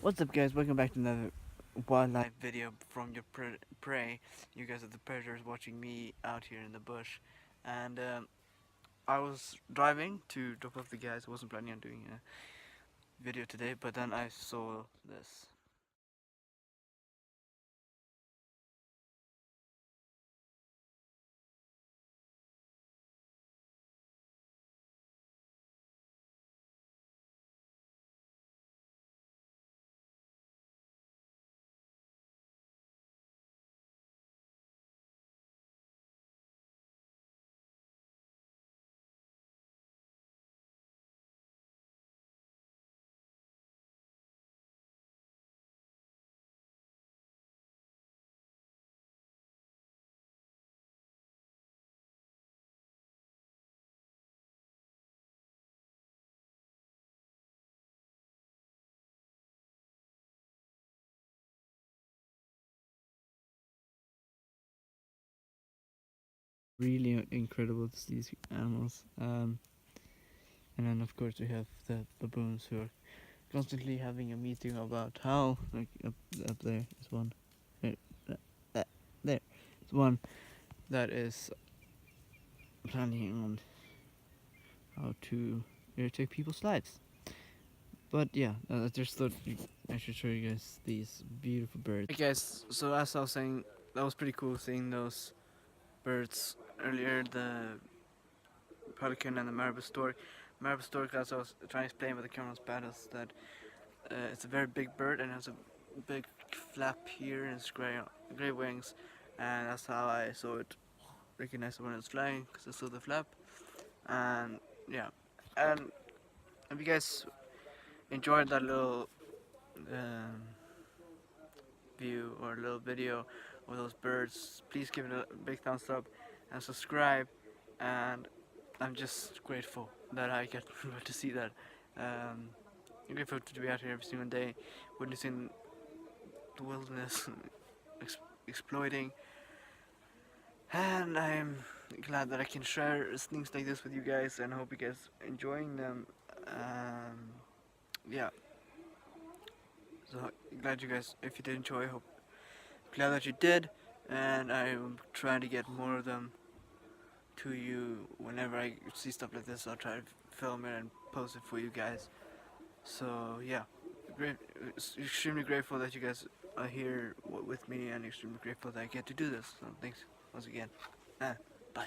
What's up, guys? Welcome back to another wildlife video from your prey. You guys are the predators watching me out here in the bush. And I was driving to drop off the guys. I wasn't planning on doing a video today, but then I saw this. Really incredible to see these animals. And then of course we have the baboons who are constantly having a meeting about how, like up there is one, there, there is one that is planning on how to irritate people's lives. But yeah, I just thought I should show you guys these beautiful birds. Hey guys, so as I was saying, that was pretty cool seeing those birds earlier, the pelican and the marabou stork. Marabou stork, as I was trying to explain with the camera's bad, is that it's a very big bird and has a big flap here and it's gray wings, and that's how I saw it, recognized it when it was flying, because I saw the flap. And yeah, and if you guys enjoyed that little um, view or a little video of those birds, please give it a big thumbs up and subscribe. And I'm just grateful that I get to see that. I'm grateful to be out here every single day, witnessing the wilderness ex- exploiting. And I'm glad that I can share things like this with you guys, and hope you guys enjoying them. Yeah, so glad you guys, if you did enjoy, hope glad that you did, and I'm trying to get more of them to you. Whenever I see stuff like this, I'll try to film it and post it for you guys. So yeah, great, extremely grateful that you guys are here with me, and extremely grateful that I get to do this. So thanks once again. Bye.